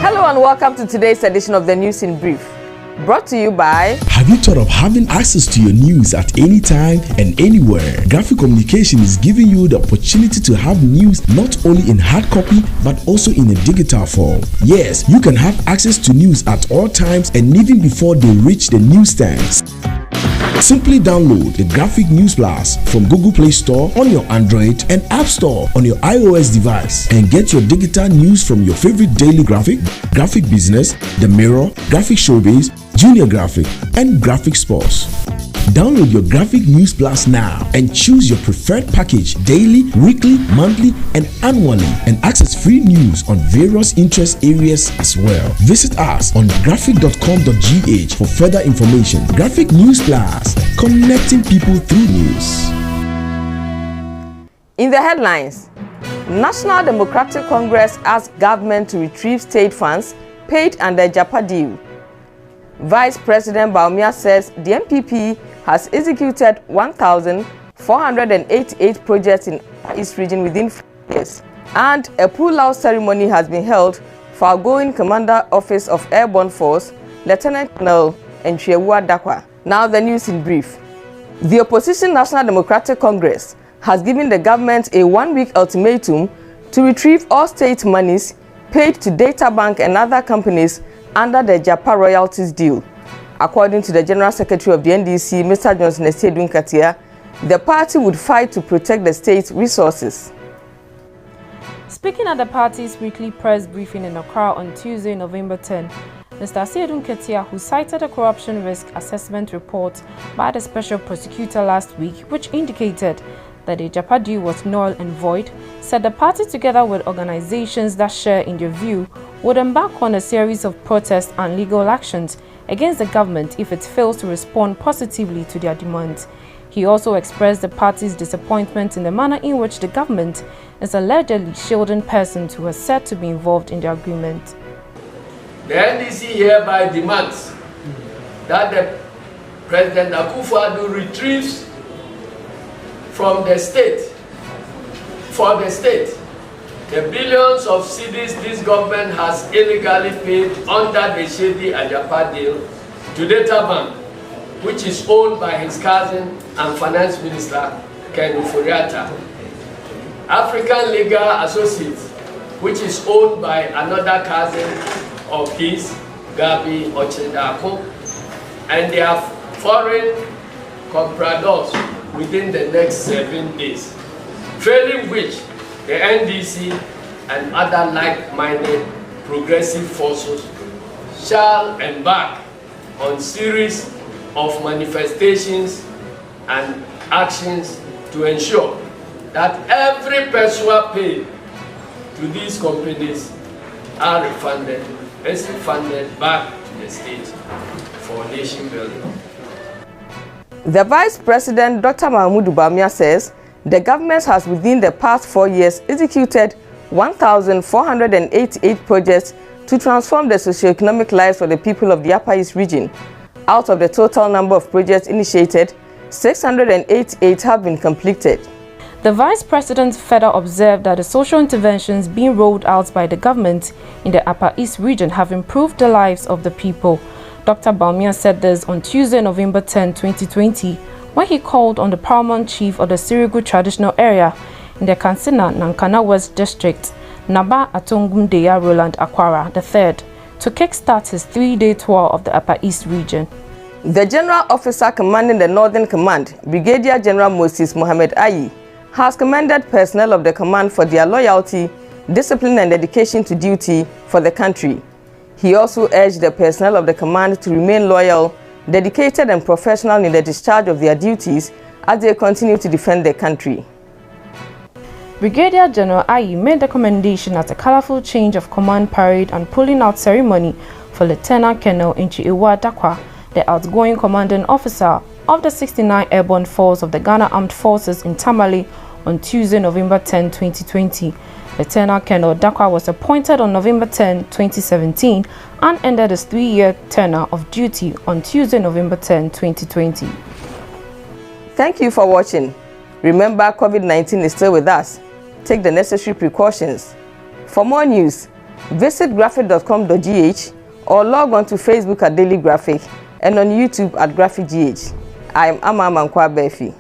Hello and welcome to today's edition of the News in Brief, brought to you by... Have you thought of having access to your news at any time and anywhere? Graphic Communication is giving you the opportunity to have news not only in hard copy but also in a digital form. Yes, you can have access to news at all times and even before they reach the newsstands. Simply download the Graphic News Plus from Google Play Store on your Android and App Store on your iOS device and get your digital news from your favorite daily graphic, Graphic Business, The Mirror, Graphic Showbiz, Junior Graphic, and Graphic Sports. Download your Graphic News Plus now and choose your preferred package daily, weekly, monthly, and annually, and access free news on various interest areas as well. Visit us on graphic.com.gh for further information. Graphic News Plus, connecting people through news. In the headlines, National Democratic Congress asks government to retrieve state funds paid under Agyapa deal. Vice President Bawumia says the MPP has executed 1,488 projects in the East region within 4 years, and a pull-out ceremony has been held for outgoing Commander Office of Airborne Force, Lieutenant Colonel Nchewu Dakwa. Now the news in brief. The opposition National Democratic Congress has given the government a 1-week ultimatum to retrieve all state monies paid to Data Bank and other companies under the Agyapa royalties deal. According to the General Secretary of the NDC, Mr. Johnson Estedun Katia, the party would fight to protect the state's resources. Speaking at the party's weekly press briefing in Accra on Tuesday, November 10, Mr. Estedun Katia, who cited a corruption risk assessment report by the special prosecutor last week, which indicated that the Agyapa deal was null and void, said the party, together with organizations that share in their view, would embark on a series of protests and legal actions against the government if it fails to respond positively to their demands. He also expressed the party's disappointment in the manner in which the government is allegedly shielding persons who are said to be involved in the agreement. The NDC hereby demands that the President Akufo-Addo retrieves from the state, for the state, the billions of cedis this government has illegally paid under the shady Agyapa deal to Data Bank, which is owned by his cousin and finance minister, Ken Uforiata. African Legal Associates, which is owned by another cousin of his, Gabi Ochedako, and their foreign compradors within the next 7 days, failing which the NDC and other like-minded progressive forces shall embark on series of manifestations and actions to ensure that every person paid to these companies are refunded back to the state for nation building. The Vice President, Dr. Mahmoud Bawumia, says the government has within the past 4 years executed 1,488 projects to transform the socio-economic lives of the people of the Upper East region. Out of the total number of projects initiated, 688 have been completed. The Vice President further observed that the social interventions being rolled out by the government in the Upper East region have improved the lives of the people. Dr. Bawumia said this on Tuesday, November 10, 2020, when he called on the paramount chief of the Sirigu traditional area in the Kansina Nankana West District, Naba Atongumdeya Roland Akwara III, to kickstart his 3-day tour of the Upper East region. The General Officer commanding the Northern Command, Brigadier General Moses Mohammed Ayi, has commended personnel of the command for their loyalty, discipline and dedication to duty for the country. He also urged the personnel of the command to remain loyal, dedicated and professional in the discharge of their duties as they continue to defend the country. Brigadier General Ayi made the commendation at a colorful change of command parade and pulling out ceremony for Lieutenant Colonel Nchewu Dakwa, the outgoing commanding officer of the 69 Airborne Force of the Ghana Armed Forces in Tamale on Tuesday, November 10, 2020. Lieutenant Colonel Dakwa was appointed on November 10, 2017 and ended his 3-year tenure of duty on Tuesday, November 10, 2020. Thank you for watching. Remember, COVID-19 is still with us. Take the necessary precautions. For more news, Visit graphic.com.gh or log on to Facebook at Daily Graphic and on YouTube at Graphic GH. I am Ama Mankwa Befi.